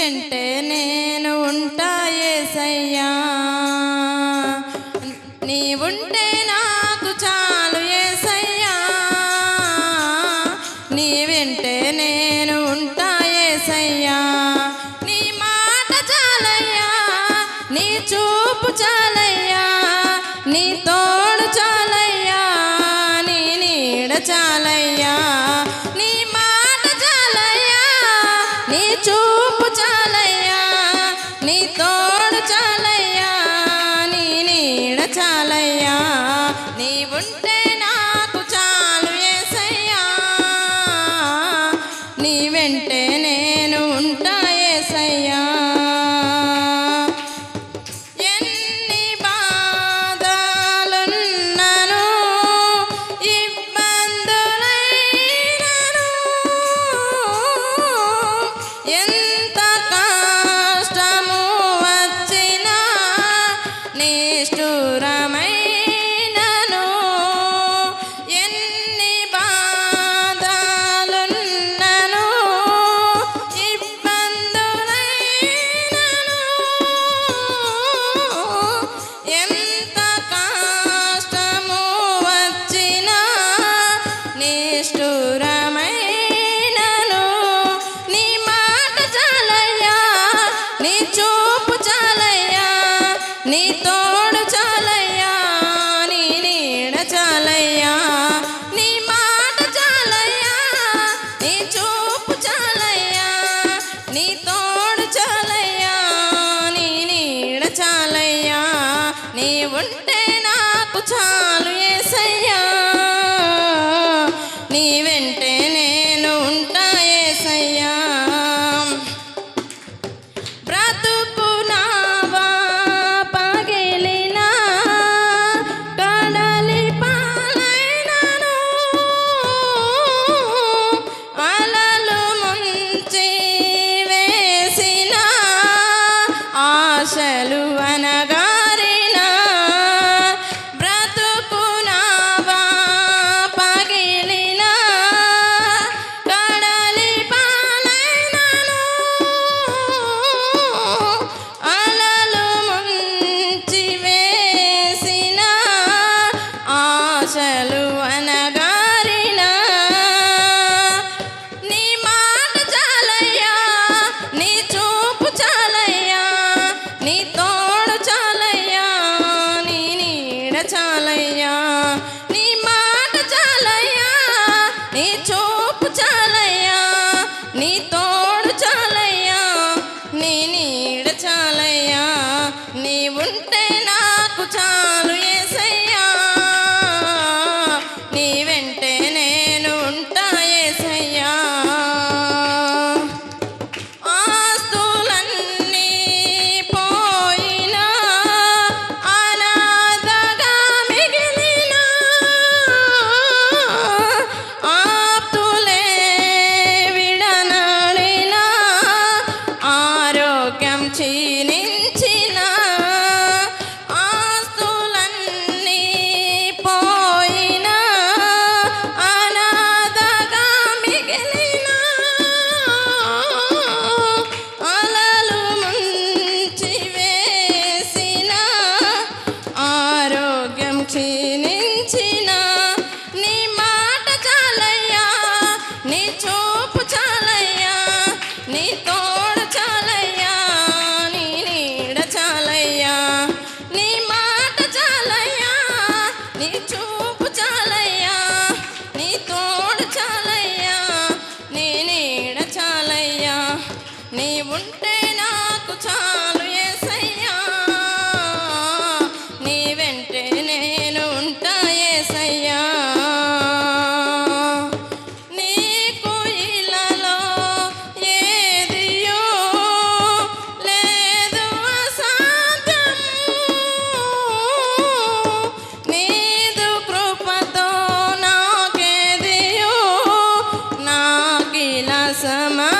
వెంటే నేను ఉంటా యేసయ్యా, నీ ఉంటే నాకు చాలు యేసయ్యా, నీ వెంటే నేను ఉంటా యేసయ్యా, నీ మాట చాలయ్యా, నీ చూపు చాలయ్యా, నీ తోడు చాలయ్యా, నీ నీడ చాలయ్యా, నీ మాట చాలయ్యా, నీ చూపు చాలయ్యా, నీ తోడు చాలయ్యా, నీ నీడ చాలయ్యా, నీ ఉంటే నాకు చాలు యేసయ్యా, నీ వెంటే నేను ఉంటా యేసయ్యా. ఎన్ని బాధలున్నను ఇబ్బందులైనను, ఎంత కష్టము వచ్చినా నిష్ఠురమైనను, ఎన్ని బాధలున్నను ఇబ్బందులైనను, ఎంత కష్టము వచ్చినా నిష్ఠురమైనను, నీ మాట చాలయ్యా, నీ చూపు చాలయ్యా, నీ తోడు చాలయ్యా, నీ నీడ చాలయ్యా, నీ మాట చాలయ్యా, నీ చూపు చాలయ్యా, నీ తోడు చాలయ్యా, నీ నీడ చాలయ్యా, నీ ఉంటే నాకు చాలు యేసయ్యా, నీ వెంటే నేను ఉంటా యేసయ్యా. బ్రతుకు నావా పగిలినా కడలి పాలైనను, అలలు ముంచి వేసిన ఆశలు అనగారిన, బ్రతుకు నావా పగిలినా కడలి పాలైనను, అలలు ముంచి వేసిన ఆశలు అనగారిన, నీ మాట చాలయ్యా, నీ చూపు చాలయ్యా, నీ తోడు చాలయ్యా, నీ నీడ చాలయ్యా, నీ మాట చాలయ్యా, నీ చూపు చాలయ్యా, నీ తోడు చాలయ్యా, నీ నీడ చాలయ్యా, నీ ఉంటే నాకు చాలు యేసయ్యా, నీ వెంటే నేను ఉంటా యేసయ్యా. ఆస్తులన్నీ పోయినా అనాథగా మిగిలినా, ఆప్తులే విడనాడినా ఆరోగ్యం క్షీణించిన, ఆస్తులన్నీ పోయినా అనాథగా మిగిలిన, అలలు ముంచి వేసిన ఆరోగ్యం క్షీణించిన, నీ మాట చాలయ్యా, నీ చూపు చాలయ్యా, నీ తోడు చాలయ్యా, నీ నీడ చాలయ్యా, నీ మాట చాలయ్యా, నీ చూపు చాలయ్యా, నీ తోడు చాలయ్యా, నీ నీడ చాలయ్యా, నీ ఉంటే నాకు చాలు యేసయ్యా, నీ వెంటే నేను ఉంటా యేసయ్యా. నీకు ఇలాలో ఏదియో లేదు అసాధ్యం, నీదు కృపతో నాకేదియో నాకిలా సమా